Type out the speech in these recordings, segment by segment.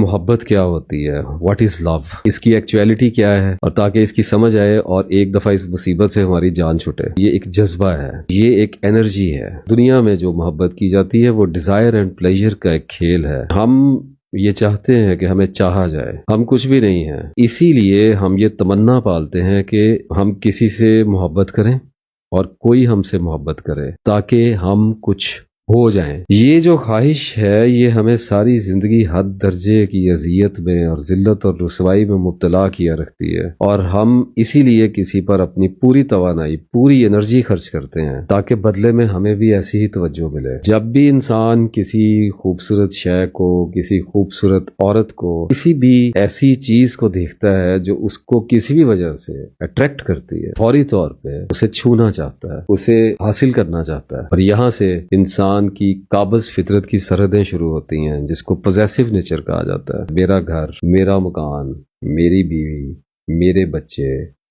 मोहब्बत क्या होती है, व्हाट इज़ लव, इसकी एक्चुअलिटी क्या है, और ताकि इसकी समझ आए और एक दफ़ा इस मुसीबत से हमारी जान छूटे। ये एक जज्बा है, ये एक एनर्जी है। दुनिया में जो मोहब्बत की जाती है वो डिज़ायर एंड प्लेजर का एक खेल है। हम ये चाहते हैं कि हमें चाहा जाए, हम कुछ भी नहीं हैं, इसीलिए हम ये तमन्ना पालते हैं कि हम किसी से मोहब्बत करें और कोई हमसे मोहब्बत करे ताकि हम कुछ हो जाएं। ये जो ख्वाहिश है ये हमें सारी जिंदगी हद दर्जे की अजियत में और जिल्लत और रुसवाई में मुब्तला किया रखती है, और हम इसीलिए किसी पर अपनी पूरी तवानाई, पूरी एनर्जी खर्च करते हैं ताकि बदले में हमें भी ऐसी ही तवज्जो मिले। जब भी इंसान किसी खूबसूरत शय को, किसी खूबसूरत औरत को, किसी भी ऐसी चीज को देखता है जो उसको किसी भी वजह से अट्रैक्ट करती है, फौरी तौर पे उसे छूना चाहता है, उसे हासिल करना चाहता है, और यहाँ से इंसान की काबज़ फितरत की सरहदें शुरू होती हैं, जिसको पॉजेसिव नेचर कहा जाता है। मेरा घर, मेरा मकान, मेरी बीवी, मेरे बच्चे,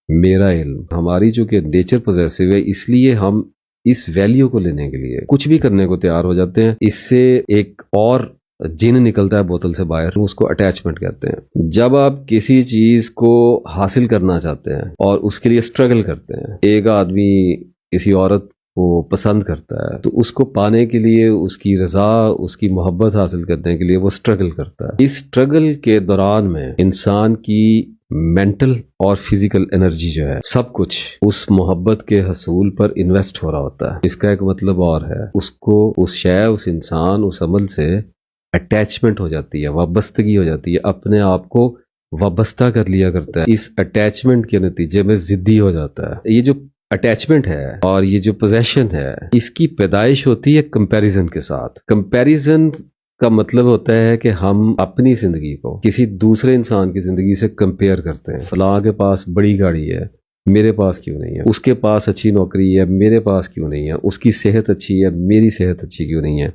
मेरा इल्म। हमारी जो कि नेचर पॉजेसिव है, इसलिए हम इस वैल्यू को लेने के लिए कुछ भी करने को तैयार हो जाते हैं। इससे एक और जिन निकलता है बोतल से बाहर, उसको अटैचमेंट कहते हैं। जब आप किसी चीज को हासिल करना चाहते हैं और उसके लिए स्ट्रगल करते हैं, एक आदमी किसी औरत वो पसंद करता है तो उसको पाने के लिए, उसकी रजा, उसकी मोहब्बत हासिल करने के लिए वो स्ट्रगल करता है। इस स्ट्रगल के दौरान में इंसान की मेंटल और फिजिकल एनर्जी जो है, सब कुछ उस मोहब्बत के हसूल पर इन्वेस्ट हो रहा होता है। इसका एक मतलब और है, उसको उस शय, उस इंसान, उस अमल से अटैचमेंट हो जाती है, वाबस्तगी हो जाती है, अपने आप को वाबस्ता कर लिया करता है। इस अटैचमेंट के नतीजे में जिद्दी हो जाता है। ये जो अटैचमेंट है और ये जो पोजेशन है, इसकी पैदाइश होती है कंपैरिजन के साथ। कंपैरिजन का मतलब होता है कि हम अपनी जिंदगी को किसी दूसरे इंसान की जिंदगी से कंपेयर करते हैं। फलां के पास बड़ी गाड़ी है, मेरे पास क्यों नहीं है, उसके पास अच्छी नौकरी है, मेरे पास क्यों नहीं है, उसकी सेहत अच्छी है, मेरी सेहत अच्छी क्यों नहीं है,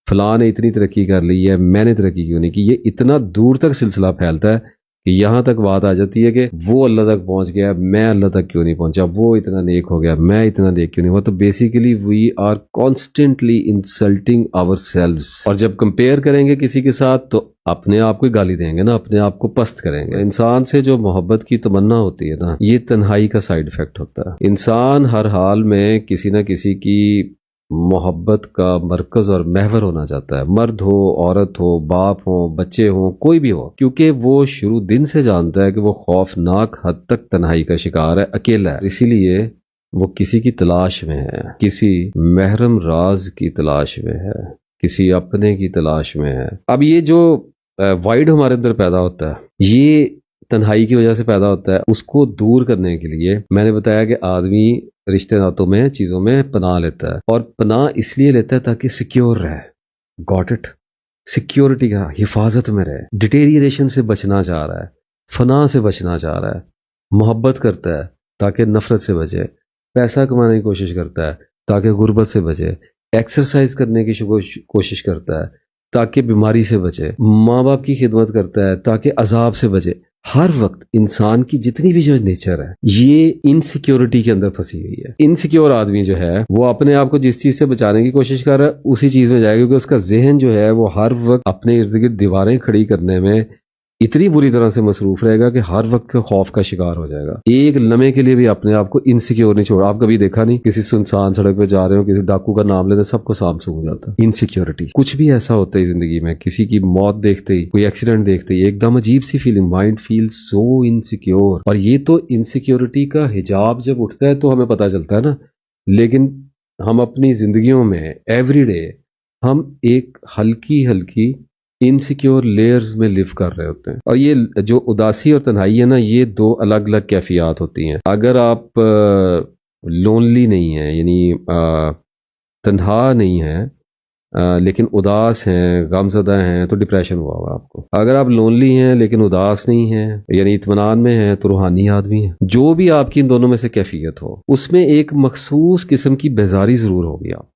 फलां ने इतनी तरक्की कर ली है, मैंने तरक्की क्यों नहीं की। ये इतना दूर तक सिलसिला फैलता है कि यहाँ तक बात आ जाती है कि वो अल्लाह तक पहुँच गया, मैं अल्लाह तक क्यों नहीं पहुँचा, वो इतना नेक हो गया, मैं इतना नेक क्यों नहीं हुआ। तो basically we are constantly insulting ourselves. और जब कंपेयर करेंगे किसी के साथ तो अपने आप को गाली देंगे ना, अपने आप को पस्त करेंगे। इंसान से जो मोहब्बत की तमन्ना होती है ना, ये तन्हाई का साइड इफेक्ट होता है। इंसान हर हाल में किसी न किसी की मोहब्बत का मरकज और महवर होना चाहता है। मर्द हो, औरत हो, बाप हो, बच्चे हो, कोई भी हो, क्योंकि वो शुरू दिन से जानता है कि वो खौफनाक हद तक तन्हाई का शिकार है, अकेला है। इसीलिए वो किसी की तलाश में है, किसी महरम राज की तलाश में है, किसी अपने की तलाश में है। अब ये जो वाइड हमारे अंदर पैदा होता है, ये तन्हाई की वजह से पैदा होता है। उसको दूर करने के लिए मैंने बताया कि आदमी रिश्ते नातों में, चीज़ों में पनाह लेता है, और पनाह इसलिए लेता है ताकि सिक्योर रहे। Got it? सिक्योरिटी का, हिफाजत में रहे, डिटेरियरेशन से बचना चाह रहा है, फना से बचना चाह रहा है, मोहब्बत करता है ताकि नफरत से बचे, पैसा कमाने की कोशिश करता है ताकि गुर्बत से बचे, एक्सरसाइज करने की कोशिश करता है ताकि बीमारी से बचे, माँ बाप की खिदमत करता है ताकि अजाब से बचे। हर वक्त इंसान की जितनी भी जो नेचर है, ये इनसिक्योरिटी के अंदर फंसी हुई है। इनसिक्योर आदमी जो है वो अपने आप को जिस चीज से बचाने की कोशिश कर रहा है उसी चीज में जाएगा, क्योंकि उसका जहन जो है वो हर वक्त अपने इर्द गिर्द दीवारें खड़ी करने में इतनी बुरी तरह से मसरूफ रहेगा कि हर वक्त खौफ का शिकार हो जाएगा। एक लम्हे के लिए भी अपने आप को इनसिक्योर नहीं छोड़ा। आप कभी देखा नहीं, किसी सुनसान सड़क पे जा रहे हो, किसी डाकू का नाम लेते सबको सांप सूंघ जाता है। इनसिक्योरिटी। कुछ भी ऐसा होता है जिंदगी में, किसी की मौत देखते ही, कोई एक्सीडेंट देखते ही एकदम अजीब सी feeling, mind feel so insecure. और ये तो इनसिक्योरिटी का हिजाब जब उठता है तो हमें पता चलता है ना, लेकिन हम अपनी जिंदगियों में एवरीडे हम एक हल्की हल्की इनसिक्योर लेयर्स में लिव कर रहे होते हैं। और ये जो उदासी और तन्हाई है ना, ये दो अलग अलग कैफियत होती हैं। अगर आप लोनली नहीं हैं, यानी तन्हा नहीं हैं लेकिन उदास हैं, गमज़दा हैं, तो डिप्रेशन हुआ हुआ आपको। अगर आप लोनली हैं लेकिन उदास नहीं हैं, यानी इत्मीनान में हैं, तो रूहानी आदमी हैं। जो भी आपकी इन दोनों में से कैफियत हो, उसमें एक मखसूस किस्म की बेजारी जरूर होगी आप